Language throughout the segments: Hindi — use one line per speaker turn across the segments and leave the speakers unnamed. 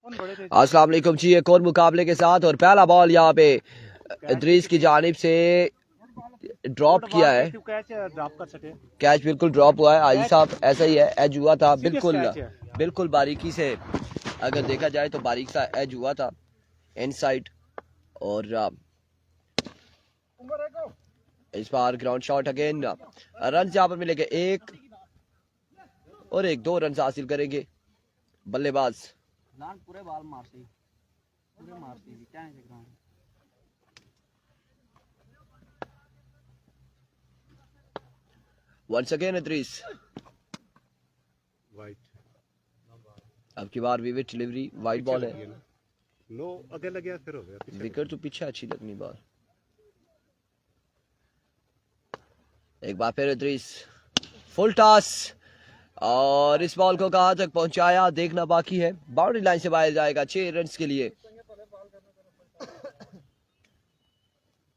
अस्सलाम वालेकुम जी। एक और मुकाबले के साथ और पहला बॉल यहाँ पे इदरीस की जानिब से ड्रॉप किया है। कैच बिल्कुल ड्रॉप हुआ है। आजी साहब ऐसा ही है, एज हुआ था बिल्कुल बारीकी से, अगर देखा जाए तो बारीक सा एज हुआ था इनसाइड। और इस बार ग्राउंड शॉट अगेन, रन यहाँ पर मिलेंगे एक और एक, 2 रन हासिल करेंगे बल्लेबाज।
पूरे बाल मारती क्या है ग्राउंड।
वंस अगेन इदरीस, अब की बार विविड डिलीवरी, वाइड बॉल है।
नो आगे लग गया, फिर हो गया
विकेट तो पीछे अच्छी लगनी बॉल। एक बार फिर इदरीस, फुल टॉस और इस बॉल को कहां तक पहुंचाया देखना बाकी है। बाउंड्री लाइन से बाहर जाएगा 6 रन के लिए।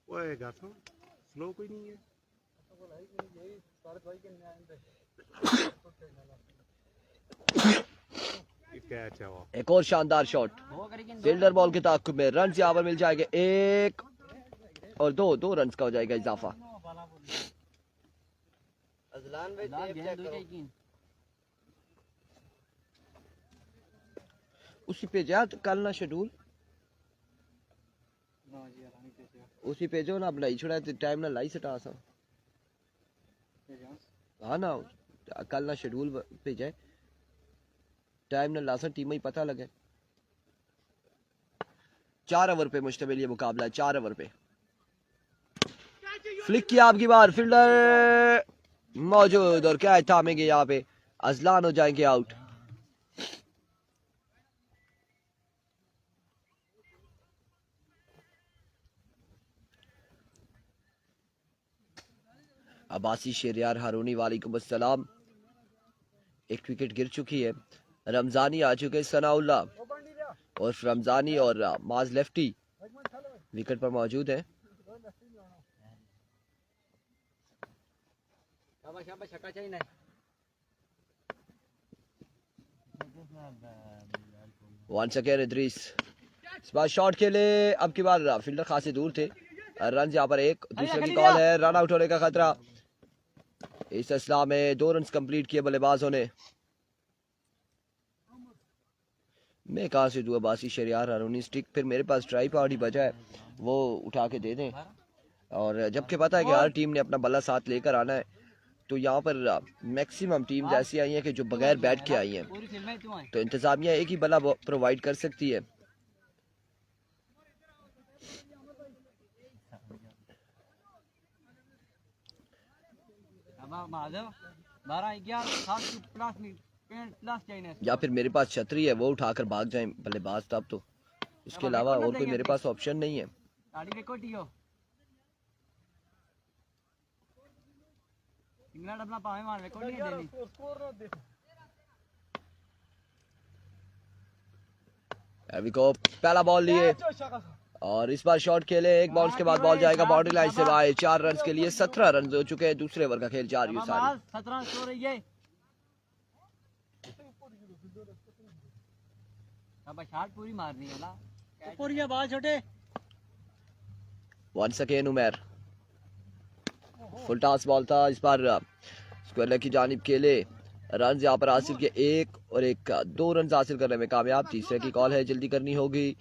स्लो कोई नहीं है।
एक और शानदार शॉट, फील्डर बॉल के ताक़ुब में रन यहाँ पर मिल जाएंगे एक और दो रन का हो जाएगा इजाफा। उसी पे जा कल ना शेड्यूल उसी पे जो ना बनाई छोड़ा टाइम ना लाई सटा सा। हाँ ना, कल ना शेड्यूल पे जाए टाइम ना लासा टीम ही पता लगे। 4 ओवर पे मुश्तमिल ये मुकाबला है, 4 ओवर पे। फ्लिक किया आपकी बार, फील्डर मौजूद और क्या थामेंगे यहाँ पे, अजलान हो जाएंगे आउट। अब्बासी शेरियार हारूनी वालेकुम अस्सलाम। एक विकेट गिर चुकी है, रमजानी आ चुके, सनाउल्ला और रमजानी और माज लेफ्टी विकेट पर मौजूद है। वंस अगेन इदरीस, इस बार शॉट खेले, अब की बार फील्डर खासे दूर थे। रन यहाँ पर एक, दूसरे की कॉल है, रन आउट होने का खतरा। इस असला में 2 रन कंप्लीट किए बल्लेबाजों ने। मैं कहा से दूँ बासी शरियार हारूनी स्टिक, फिर मेरे पास ट्राई पार्टी बचा है, वो उठा के दे दें। और जबकि पता है कि हर टीम ने अपना बल्ला साथ लेकर आना है, तो यहाँ पर मैक्सिमम टीम्स ऐसी आई हैं कि जो बगैर बैट के आई हैं, तो इंतजामिया एक ही बल्ला प्रोवाइड कर सकती है। या फिर मेरे पास छतरी है, वो उठाकर भाग जाए बल्लेबाज, तब तो इसके अलावा और कोई मेरे पास ऑप्शन नहीं है। पहला बॉल लिए और इस बार शॉट खेले, एक बॉल के बाद बॉल जाएगा बाउंड्री लाइन से बाहर। 4 रन के लिए 17 रन हो चुके हैं, दूसरे ओवर का खेल जारी है।
पूरी मारनी है ना,
once again Umar, full toss ball था, इस बार स्क्वायर की जानिब खेले, रन यहाँ पर हासिल किए एक और एक, 2 रन हासिल करने में कामयाब। तीसरे की कॉल है, जल्दी करनी होगी।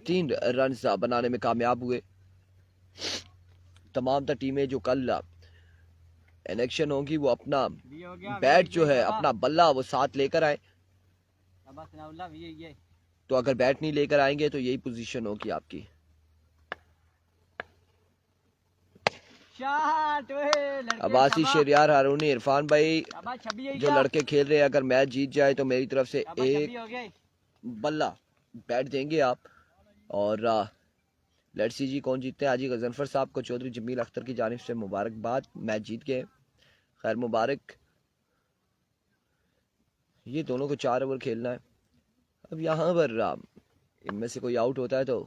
3 रन बनाने में कामयाब हुए। तमाम टीमें जो कल इलेक्शन होंगी वो अपना बैट जो है, अपना बल्ला वो साथ लेकर आए। तो अगर बैट नहीं लेकर आएंगे तो यही पोजीशन होगी आपकी। अब्बासी शेरियार हारूनी, इरफान भाई, जो लड़के खेल रहे हैं, अगर मैच जीत जाए तो मेरी तरफ से एक बल्ला बैट देंगे आप। और लेट्स सी जी कौन जीतते हैं। हाजी गजनफर साहब को चौधरी जमील अख्तर की जानिब से मुबारकबाद, मैच जीत गए, खैर मुबारक। ये दोनों को 4 ओवर खेलना है। अब यहाँ पर इनमें से कोई आउट होता है तो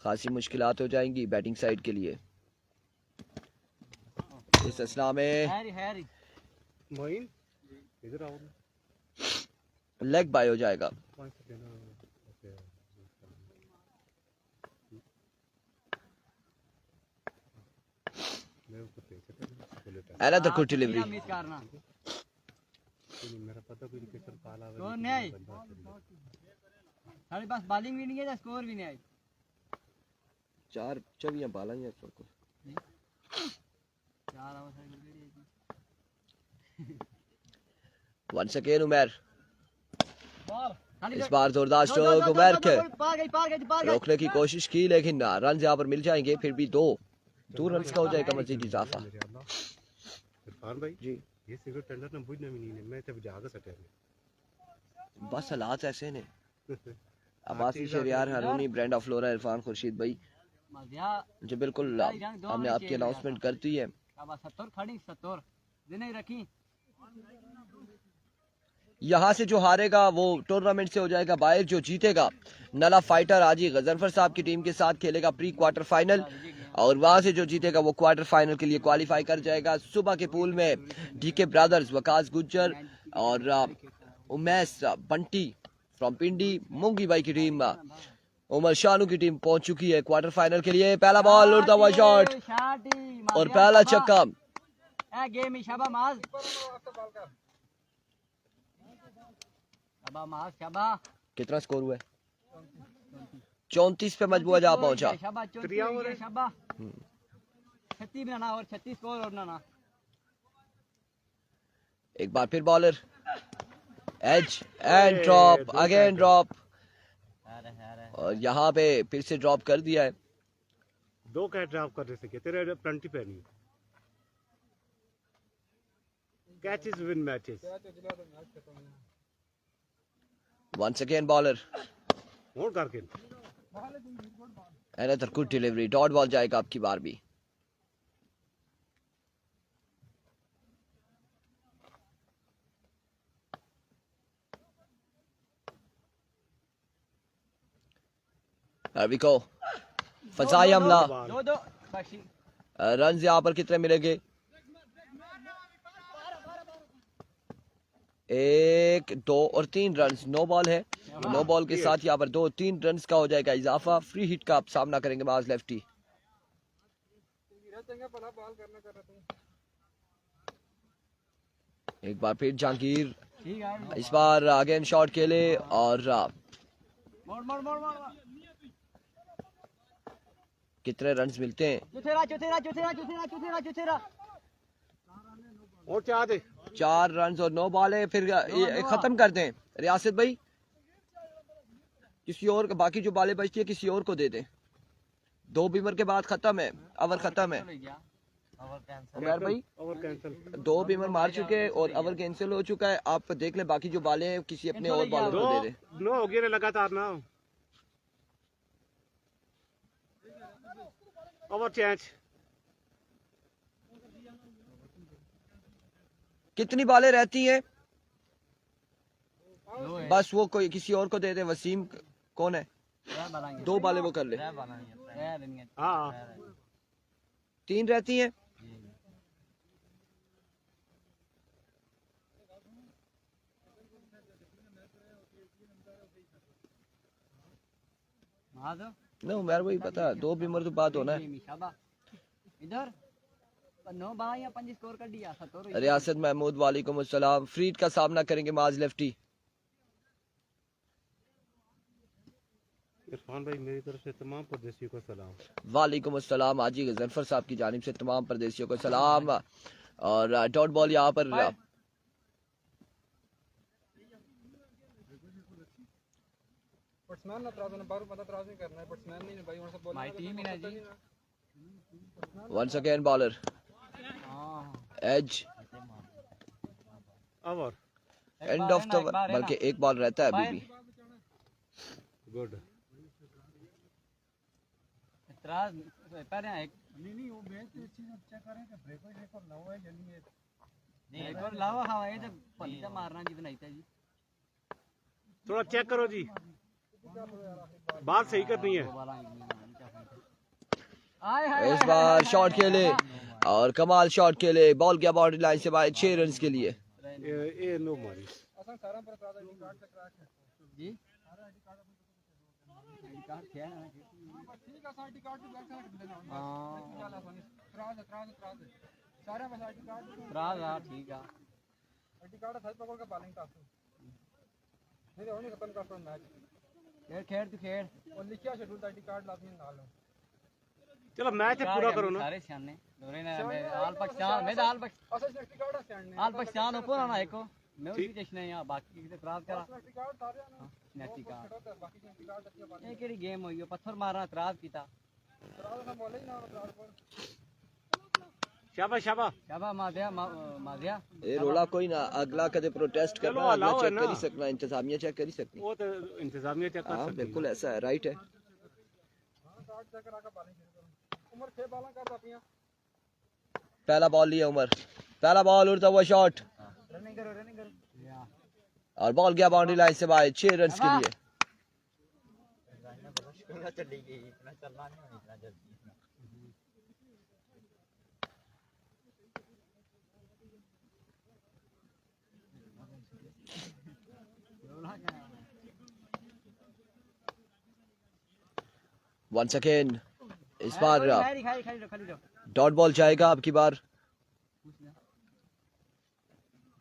खासी मुश्किलात हो जाएंगी बैटिंग साइड के लिए। इस असला में लेग बाय हो जाएगा।
पाँच से देना ओके मैं उसको पे करता
एनदर गुड डिलीवरी।
मिस करना
हूं मेरा पता कोई किसर काला
स्कोर नहीं आई हमारे पास बॉलिंग भी नहीं है स्कोर भी नहीं आई
4 चवियां बाला ही है सबको।
4 over
once again Umar,
ball
इस बार जोरदार स्ट्रोक उमर के
पार गई
रोकने की कोशिश की लेकिन रन यहाँ पर मिल जाएंगे। फिर भी 2 रन का हो जाएगा मजीद इजाफा।
इरफान भाई
जी
ये सिगरेट टेंडर ना बुझना भी नहीं मैं तब जागा सटे
बस हालात ऐसे ने। Abbasi Shahryar Harooni brand of flora Irfan Khurshid भाई जो बिल्कुल हमने आपकी अनाउंसमेंट कर दी है।
70 खड़ी 70 दिन रखी।
यहाँ से जो हारेगा वो टूर्नामेंट से हो जाएगा बाहर। जो जीतेगा नला फाइटर हाजी गजनफर साहब की टीम के साथ खेलेगा प्री क्वार्टर फाइनल और वहां से जो जीतेगा वो क्वार्टर फाइनल के लिए क्वालिफाई कर जाएगा। सुबह के पूल में डीके ब्रदर्स वकास गुज्जर और उमैस बंटी फ्रॉम पिंडी मुंगी भाई की टीम उमर शानू की टीम पहुंच चुकी है क्वार्टर फाइनल के लिए। पहला बॉल उड़ता हुआ शॉट और पहला छक्का।
गेम शाबाश
कितना स्कोर हुआ है? 34 पे मजबूआ जा पहुंचा।
36 बनाना और 36 स्कोर और ना
एक बार फिर bowler edge and drop again drop और यहाँ पे फिर से ड्रॉप कर दिया है।
2 कैच ड्रॉप करने से क्या तेरे प्लेंटी पे नहीं catches win matches.
Once again bowler
और करके
another good delivery. Dot ball जाएगा आपकी बार भी। को फसाई हमला। रन यहाँ पर कितने मिलेंगे? 1 2 और 3 रन। नो बॉल है। नो बॉल के साथ यहाँ पर 2-3 रन का हो जाएगा इजाफा। फ्री हिट का आप सामना करेंगे बाज लेफ्टी। एक बार फिर जहांगीर इस बार अगेन शॉट खेले और कितने रन मिलते हैं?
और
4 रन और 9 बॉल है। फिर खत्म कर दें रियासत भाई, किसी और बाकी जो बालें बचती है किसी और को दे दें। 2 बीमर के बाद खत्म है, ओवर खत्म है। उमर भाई 2 बीमर मार चुके हैं और ओवर कैंसिल हो चुका है। आप देख लें बाकी जो बालें हैं किसी अपने और बॉलर को दे दें।
9 हो गए लगातार ना ओवर चेंज।
कितनी बालें रहती हैं? बस वो कोई किसी और को दे दे। वसीम कौन है? 2 बालें वो कर ले। 3 रहती हैं। नो मेरे को ही पता 2 बीमर तो बात होना है।
इधर 9 12 या 5 स्कोर कर दिया।
रियासत महमूद वालेकुम अस्सलाम। फ्रीड का सामना करेंगे माज लेफ्टी।
इरफान भाई मेरी तरफ से तमाम परदेशियों को सलाम।
वालेकुम अस्सलाम। हाजी गजनफर साहब की जानिब से तमाम परदेशियों को सलाम। और डॉट बॉल यहाँ पर once again bowler as
over
end of the बल्कि एक बॉल रहता है अभी भी।
गुड
नहीं वो मैच चीज चेक करें कि ब्रेक ना हुआ है या नहीं है। नहीं और लावा हवा है तो पल्ला मारना जितना ही था जी।
थोड़ा चेक करो जी, बात सही करनी है।
इस बार शॉट खेले और कमाल शॉट खेले। बॉल गया बाउंड्री लाइन से बाहर 6 रन के लिए।
ये नो मारी
जी आईडी कार्ड क्या है ठीक है आईडी कार्ड भी बैठ सकते हैं हां सारे बस आईडी कार्ड हां ठीक है आईडी कार्ड साइड पकड़ के बालिंग का नहीं होने खत्म कर दो मैच खेल तू खेल और लिखिया शेड्यूल आईडी कार्ड लाजमी डाल लो
चलो मैच पूरा करो ना
सारे सियाने दोरे ने आल पाकिस्तान में आल पाकिस्तान ऊपर आना एको मैं भी जश्न है यहां बाकी किसे खराब करा नेटी कार्ड ये केड़ी गेम होई है पत्थर मारना खराब कीता
शाबाश शाबाश
शाबाश मादिया
ये रोला कोई ना अगला कदे प्रोटेस्ट करना अगला चेक कर ही सकना इंतजामिया चेक कर ही सकती
वो तो इंतजामिया चेक कर सकती
बिल्कुल ऐसा है राइट है पहला बॉल लिया उमर पहला बॉल उड़ता हुआ शॉट
रनिंग करो
और बॉल गया बाउंड्री लाइन से बाहर 6 रन के लिए
चली गई इतना चलना नहीं होना इतना जल्दी
वंस अगेन इस बार डॉट बॉल जाएगा अब की बार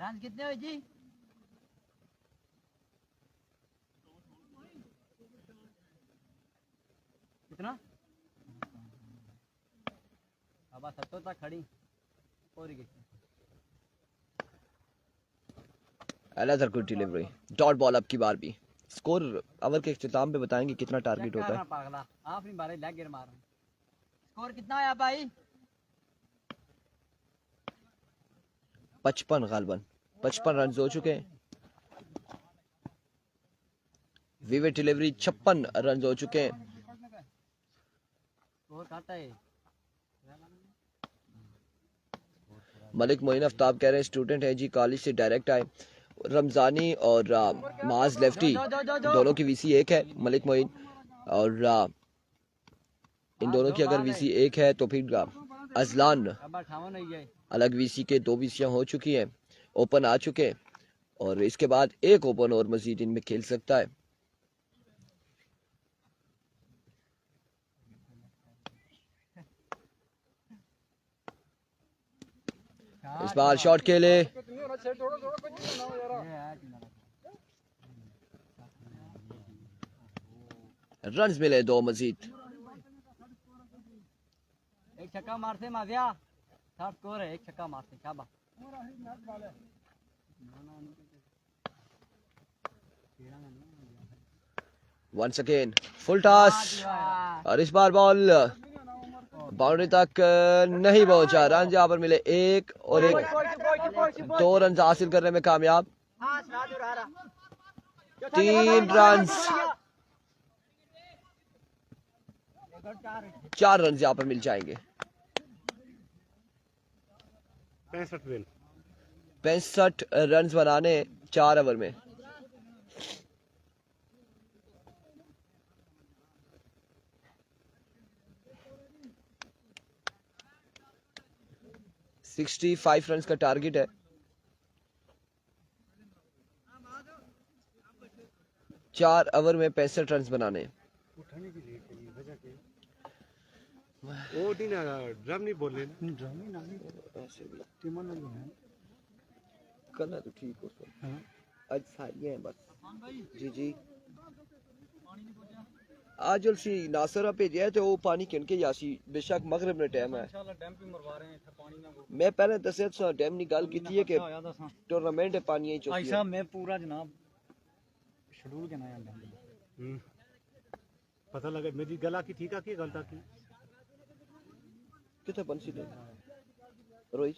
रन कितने हुए जी कितना अब 70 तक खड़ी और ही
another good delivery dot ball अब की बार भी स्कोर ओवर के इख्तिताम पे बताएंगे कितना टारगेट होता है
पागला आखिरी बारे लेग गिर मार स्कोर कितना आया भाई
55 गालबन 55 रन हो चुके हैं विवेट डिलीवरी 56 रन हो चुके हैं
स्कोर काटा है
मलिक मोइन आफ्ताब कह रहे हैं स्टूडेंट है जी कॉलेज से डायरेक्ट आए रमजानी और माज लेफ्टी दोनों की वीसी एक है मलिक मोइन और इन दोनों की अगर वीसी एक है तो फिर अजलान अलग वीसी के 2 वीसियां हो चुकी हैं ओपन आ चुके हैं और इसके बाद एक ओपन और मजीद इनमें खेल सकता है इस बार शॉट खेले रन्स मिले 2 मजीद
एक छक्का मारते माजिया 60 स्कोर है एक छक्का मारते शाबाश
वंस अगेन फुल टॉस और इस बार बॉल बाउंड्री तक नहीं पहुंचा रन यहाँ पर मिले 1 और 1 2 रन हासिल करने में कामयाब 3 रन 4 रन यहाँ पर मिल जाएंगे 65 रन बनाने 4 ओवर में $65 रन का टारगेट है 4 ओवर में 65 रन बनाने
वो नहीं ना ड्रम नहीं बोल रहे ना
ड्रम ही ना ऐसे भी टीमन ना है
करना तो ठीक हो
हां
आज सारी हैं बस जी जी आज सी नासरा भेजा तो वो पानी किनके यासी बेशक मगरिब ने टाइम है
इंशाल्लाह डैम पे मरवा रहे हैं इधर पानी ना
मैं पहले दसे तो डैम की गल की है कि टूर्नामेंट पानी ही
भाई साहब मैं पूरा जनाब शेड्यूल के ना डैम
पता लगा मेरी गला की ठीक है कि गलता की
किथे बंसी दे रोहित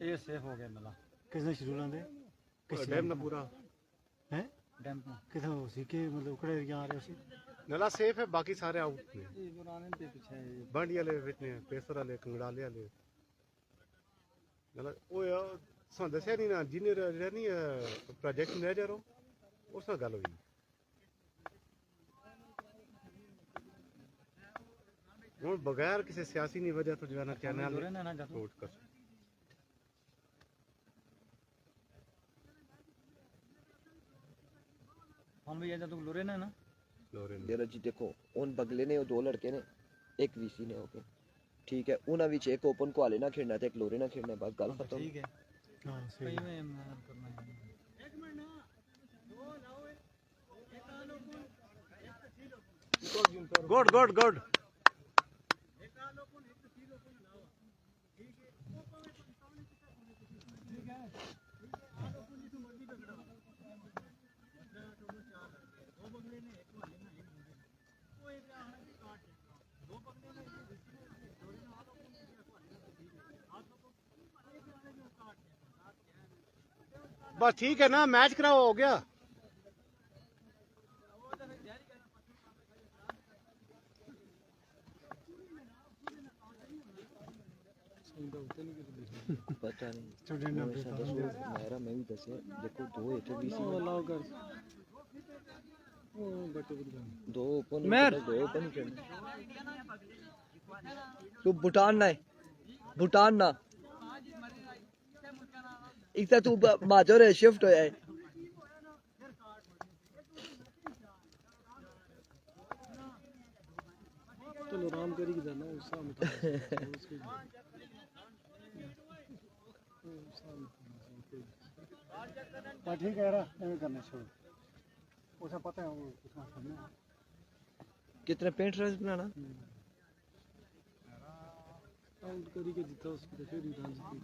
ये सेफ हो गया मला
किसने शेड्यूल आंदे किस डैम ना पूरा है
डैम
किथे उसी के मतलब उकड़े एरिया आ रहे उसी नला सेफ है बाकी सारे आउट हैं
ये पुराने पे पीछे
बांडी वाले विचने पेसर वाले कंगड़ाले वाले नला ओ सन दसे नहीं ना जिने रहनी प्रोजेक्ट मैनेजर हो उस नाल गल हुई हूँ बगैर किसी सियासी नहीं वजह तो जो है ना चैनल सपोर्ट कर
कौन भैया जब तू लोरे ना ना
जरा जी देखो उन बगले ने दो लड़के ने एक वीसी ने ओके ठीक है उन्हां विच एक ओपन को आले ना खेलना ते एक लोरे ना खेलना बस गल खत्म
ठीक है हां सही में मेहनत करना है
गुड गुड गुड बस ठीक है ना मैच कराओ हो गया
पता नहीं मेरा मैं भी दसे देखो दो एक वीसी दो ओपन ही खेलना तू भूटान ना है भूटान ना एक तू माजोर है शिफ्ट हो जाए
चलो आराम करेगी जाना उसका ठीक है ऐसे करना छोड़ो उसे पता है वो कितना करना है
कितने पेंट रस बनाना
आउट करी के जीता उसको फिर ही डाल जीती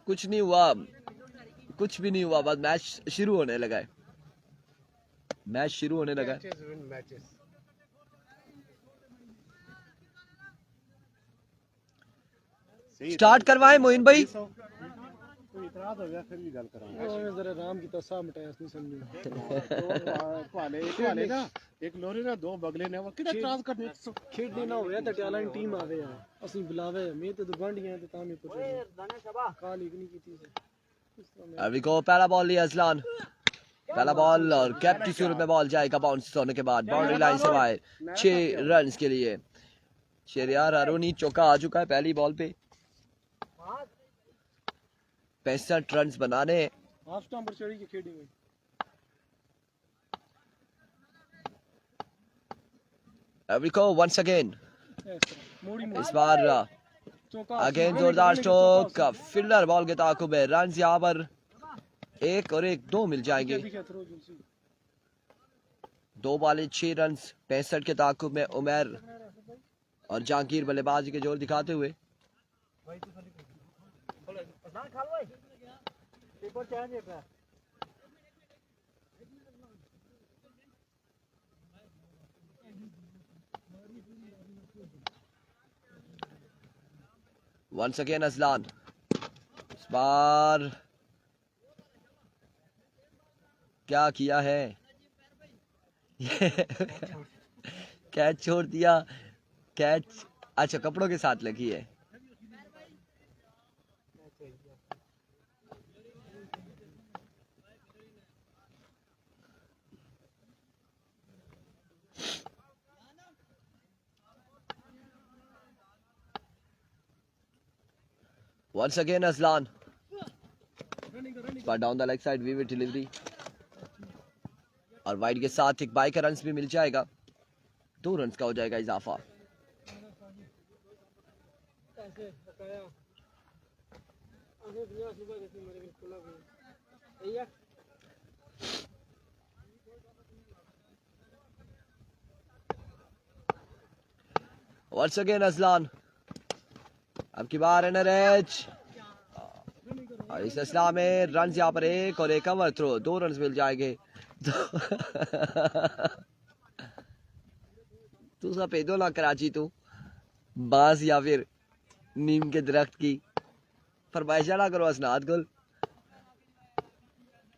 कुछ नहीं हुआ कुछ भी नहीं हुआ बस मैच शुरू होने लगा है मैच शुरू होने लगा स्टार्ट करवाएं मोइन भाई
कोई इतराज हो गया फिर भी गल करांगे
जरा राम की तसा मिटाया नहीं समझ
पाले ना एक लोरी ना दो बगले ने वो कितना इतराज करने
खेडने ना होया ते टैलेंट टीम आवे यार ਅਸੀਂ ਬੁਲਾਵੇ ਮੈਂ ਤੇ ਦੁਗੰਡੀਆਂ ਤੇ ਤਾਂ ਮੈਂ ਪੁੱਛਿਆ ਦਾਨੇ ਸ਼ਬਾ ਕਾਲ ਹੀ नहीं ਕੀਤੀ ਸੀ
अभी को पहला बॉल लिया असलान पहला बॉल और कैप की सूरत में बॉल जाएगा बाउंस होने के बाद बाउंड्री लाइन से बाहर 6 रन के लिए शेरियार अरोनी चौका आ चुका है पहली बॉल पे 65 रन बनाने
हाफ स्टंप पर चढ़ी के खेडी में
अभी को वंस अगेन
मोड़ी
इस बार अगेन जोरदार स्ट्रोक फील्डर बॉल के ताकुब है रन यहाँ पर एक और एक दो मिल जाएंगे दो बॉलें 6 रन 65 के ताकुब में उमर और जहांगीर बल्लेबाजी के जोर दिखाते हुए वंस अगेन असलान इस बार क्या किया है कैच छोड़ दिया कैच अच्छा कपड़ों के साथ लगी है Once again Aslan but down the leg side vivid delivery और वाइड के साथ एक बाई का रन भी मिल जाएगा 2 रन का हो जाएगा इजाफा Once again Aslan अब की बार एनआरएच और इस असला में रन यहाँ पर एक और एक कवर थ्रो 2 रन मिल जाएंगे तू सफेदो ना कराची तू बांस या फिर नीम के दरख्त की फरमाइशा ना करो असनाद गुल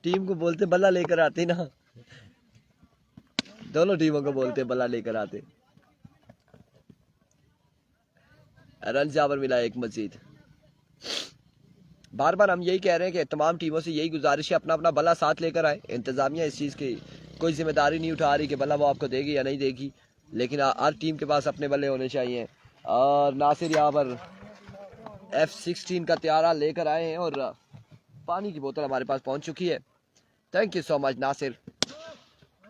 टीम को बोलते बल्ला लेकर आते ना दोनों टीमों को बोलते बल्ला लेकर आते रन यहाँ पर मिला एक मजीद बार बार हम यही कह रहे हैं कि तमाम टीमों से यही गुजारिश है अपना अपना बल्ला साथ लेकर आए इंतजामिया इस चीज़ की कोई जिम्मेदारी नहीं उठा रही कि बल्ला वो आपको देगी या नहीं देगी लेकिन हर टीम के पास अपने बल्ले होने चाहिए और नासिर यहाँ पर F16 का त्यारा लेकर आए हैं और पानी की बोतल हमारे पास पहुंच चुकी है। Thank you so much Nasir.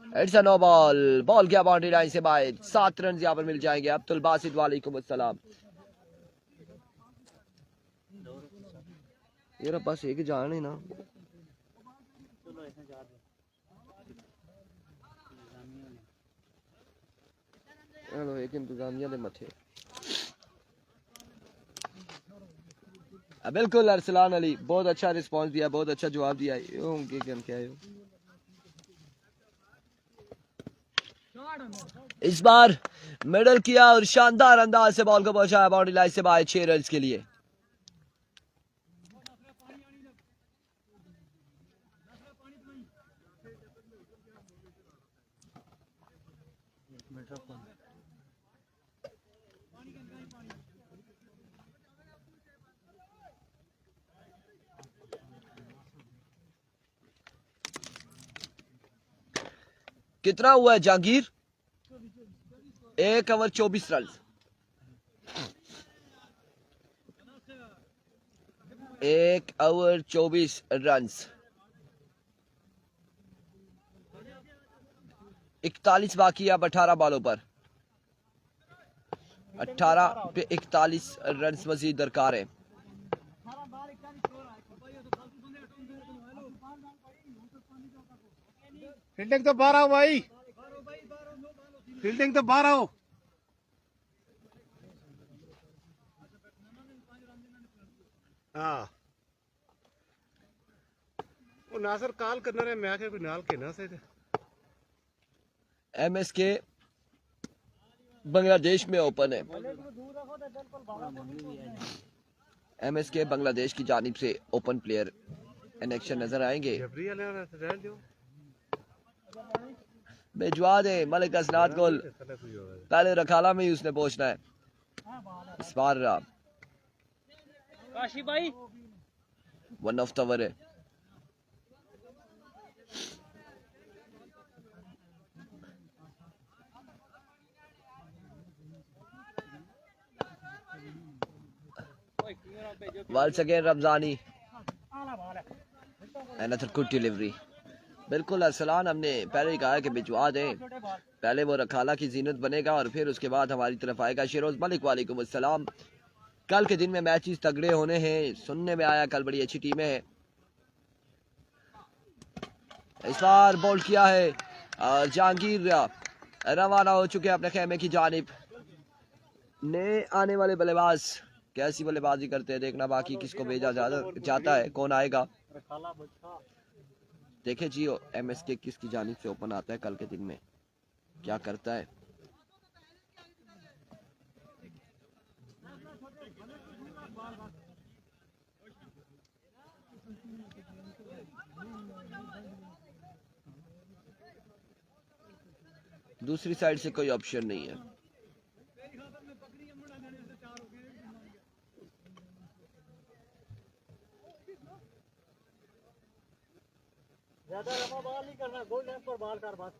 It's a no ball, ball गया बाउंड्री लाइन से बाहर। 7 रन यहाँ पर मिल जाएंगे। अब्दुल बासित वालेकुम अस्सलाम। ये रहा बस एक जान है ना। चलो एक इंतजामिया दे मथे। बिल्कुल अरसलान अली बहुत अच्छा रिस्पांस दिया, बहुत अच्छा जवाब दिया। इस बार मिडल किया और शानदार अंदाज से बॉल को पहुंचाया बाउंड्री लाइन से बाहर 6 रन के लिए। कितना हुआ है Jahangir? 1 over 24 run. 1 over 24 run. 41 बाकी है अब 18 बॉलों पर। 18 पे 41 रन मजीद दरकार है।
फील्डिंग तो बाहर आओ भाई, फील्डिंग तो बाहर आओ। हाँ वो नासर काल करना रहे, मैं आके कोई नाल कहना से
MSK बांग्लादेश में ओपन है। MSK बांग्लादेश की जानिब से ओपन प्लेयर इनेक्शन नजर आएंगे। भिजवा दे मलिक असनाद को, पहले रखाला में ही उसने पहुंचना है इस बार।
काशी भाई
1 ऑफ ओवर है। Once again Ramzani, another good delivery। बिल्कुल अरसलान, हमने पहले ही कहा कि भिजवा दें, पहले वो रखाला की जीनत बनेगा और फिर उसके बाद हमारी तरफ आएगा। शिरोज मलिक वालेकुम अस्सलाम। कल के दिन में मैचेस तगड़े होने हैं, सुनने में आया कल बड़ी अच्छी टीमें हैं। इस बार बॉल किया है और जहांगीर रवाना हो चुके हैं अपने खेमे की जानिब। नए आने वाले बल्लेबाज कैसी बल्लेबाजी करते हैं देखना बाकी, किसको भेजा जाता है, कौन आएगा देखे जी। MSK किसकी जानिब से ओपन आता है कल के दिन में, क्या करता है। दूसरी साइड से कोई ऑप्शन नहीं है।
ज्यादा लंबा बॉल नहीं करना, गोल लेंथ पर बॉल कर बस।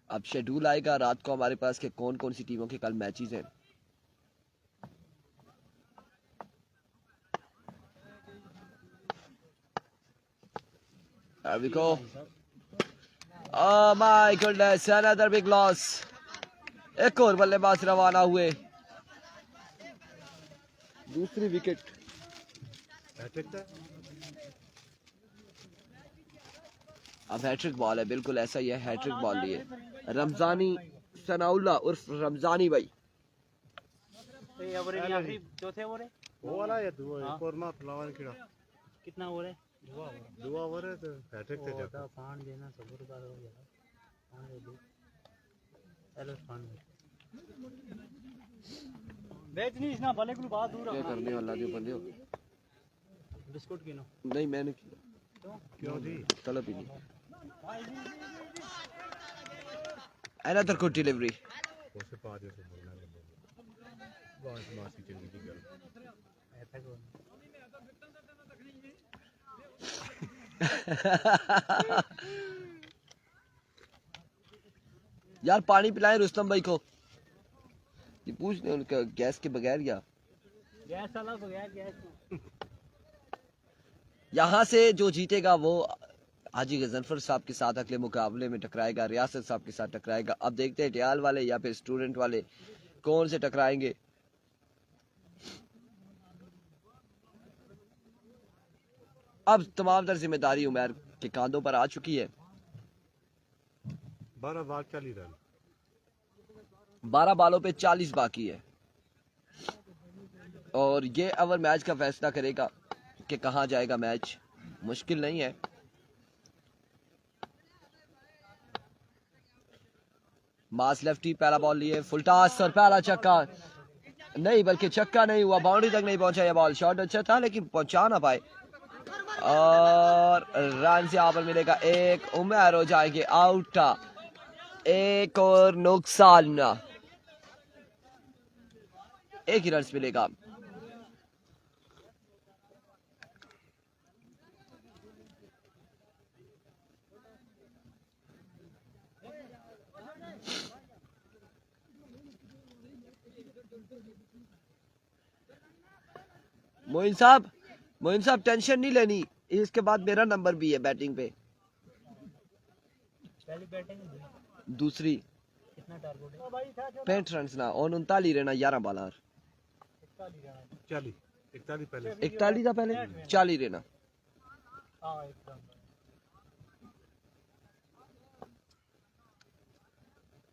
अब शेड्यूल आएगा रात को हमारे पास कि कौन कौन सी टीमों के कल मैचेस हैं। There we go. Oh my goodness, another big loss। एक और बल्लेबाज रवाना हुए, दूसरी विकेट। अब हैट्रिक बॉल है, बिल्कुल ऐसा ही है, हैट्रिक बॉल लिए रमजानी सनाउल्लाह उर्फ रमजानी भाई।
चौथे ओवर है
वो वाला या दुआ कोरमा फ्लावर कीड़ा
कितना ओवर है?
दुआ ओवर है तो हैट्रिक से जाता
पान देना सबूर बार हो गया। पान दे दो, चलो पान बेच नहीं इसना भले को बात दूर
क्या करने वाला जो बंदे हो।
बिस्कुट गिनो
नहीं मैंने किया,
क्यों जी
तलब ही नहीं। Another good delivery।
उसे पा दे तो बोलना बहुत मासी चंगी की गल ऐसा को
यार पानी पिलाएं रुस्तम भाई को, ये पूछ ले उनका गैस के बगैर या
गैस वाला तो गया गैस।
यहाँ से जो जीतेगा वो हाजी गजनफर साहब के साथ अगले मुकाबले में टकराएगा, रियासत साहब के साथ टकराएगा। अब देखते हैं टियाल वाले या फिर स्टूडेंट वाले कौन से टकराएंगे। अब तमाम तर जिम्मेदारी उमर के कांधों पर आ चुकी है।
12 बाल 40 रन,
12 बालों पे 40 बाकी है और ये ओवर मैच का फैसला करेगा कि कहां जाएगा मैच। मुश्किल नहीं है। मास लेफ्टी पहला बॉल लिए, फुल टॉस और पहला छक्का नहीं, बल्कि छक्का नहीं हुआ, बाउंड्री तक नहीं पहुंचा। यह बॉल शॉट अच्छा था लेकिन पहुंचा ना पाए और रन से यहाँ पर मिलेगा एक। उमर हो जाएंगे आउट, एक और नुकसान, एक ही रन मिलेगा। मोइन साहब टेंशन नहीं लेनी, इसके बाद मेरा नंबर भी है बैटिंग पे।
पहली बैटिंग
दूसरी
कितना टारगेट है?
65 रन ना और 39 रहना 11 बालार
40 41 पहले
41 था पहले 40 रहना।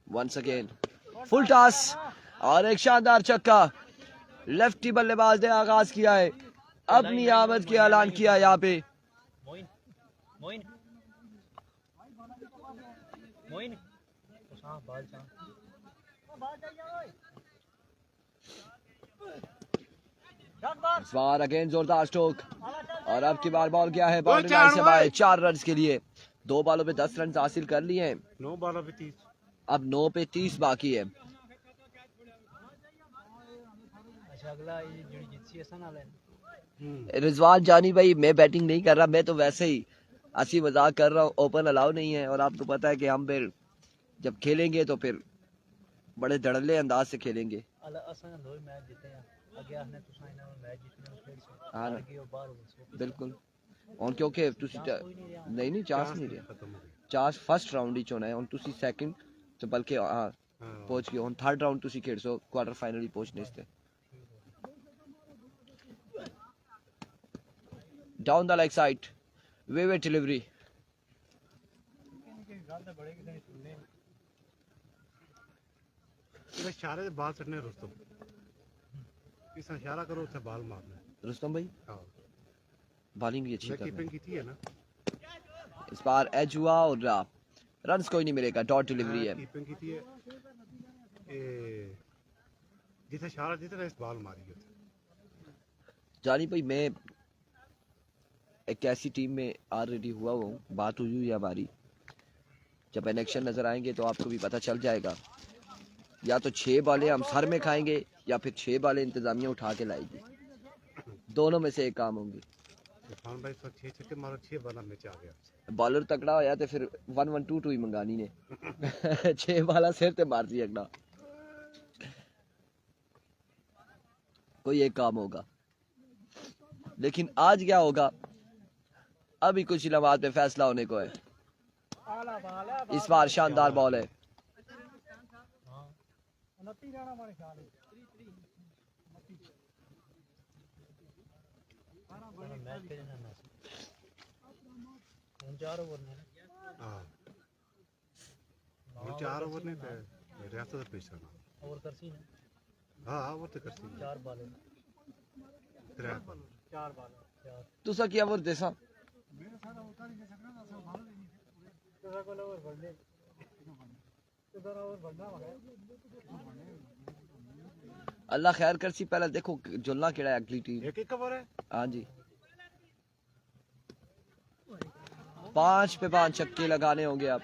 वंस अगेन फुल टॉस और एक शानदार छक्का। लेफ्टी बल्लेबाज ने आगाज किया है, अपनी आमद की ऐलान किया यहाँ पे।
मोइन मोइन मोइन बाल
इस बार अगेन जोरदार स्ट्रोक और अब की बार बॉल गया है बाउंड्री लाइन से बाहर। 4 रन के लिए 2 बालों पे 10 रन हासिल कर लिए हैं।
9 बालों पे 30,
अब 9 पे 30 बाकी है।
अगला ये जुड़ी जितसी ऐसा ना ले।
रिजवान जानी भाई मैं बैटिंग नहीं कर रहा, मैं तो वैसे ही हंसी मजाक कर रहा हूँ। ओपन अलाउ नहीं है और आपको पता है कि हम फिर जब खेलेंगे तो फिर बड़े धड़ल्ले अंदाज से खेलेंगे। हाँ ना, बिल्कुल। और क्योंकि नहीं चांस नहीं रहा, चांस फर्स्ट राउंड ही होना है और तुसी सेकंड तो बल्कि पहुंच गए और थर्ड राउंड तुसी खेल सो क्वार्टर फाइनल ही पहुंचने से। डाउन द लेग साइड वेवे डिलीवरी।
इशारे से बाल सटने रुस्तम, इस इशारा करो उसे बाल मारना।
रुस्तम भाई बॉलिंग भी अच्छी कर रहे
की थी है ना
इस बार एज हुआ और रन्स कोई नहीं मिलेगा। डॉट डिलीवरी है।
कीपिंग की थी है जिसे इशारा जितना इस बाल मारी है।
जानी भाई मैं एक ऐसी टीम में ऑलरेडी हुआ हूँ, बात हुई हुई है हमारी। जब इलेक्शन नजर आएंगे तो आपको भी पता चल जाएगा। या तो 6 बालें हम सर में खाएंगे या फिर 6 बालें इंतजामिया उठा के लाएगी, दोनों में से एक काम होंगे।
भाई 6 छक्के मारो 6 बाला में आ गया।
बॉलर तकड़ा होया तो फिर 1-1-2-2 ही मंगानी ने 6 बाला सिर ते मार दिया अगला, कोई एक काम होगा। लेकिन आज क्या होगा अभी कुछ लम्हात पे फैसला होने को है। इस बार शानदार बॉल है।
चार ओवर ने रियासत पेश करना
और करसी ना।
हाँ वो तो करसी
4 बाल 4 बाल
तुसा क्या वो देसा अल्लाह खैर कर सी। पहले देखो जुलना केड़ा है अगली टीम।
एक कवर है।
हाँ जी 5 पे 5 छक्के लगाने होंगे अब।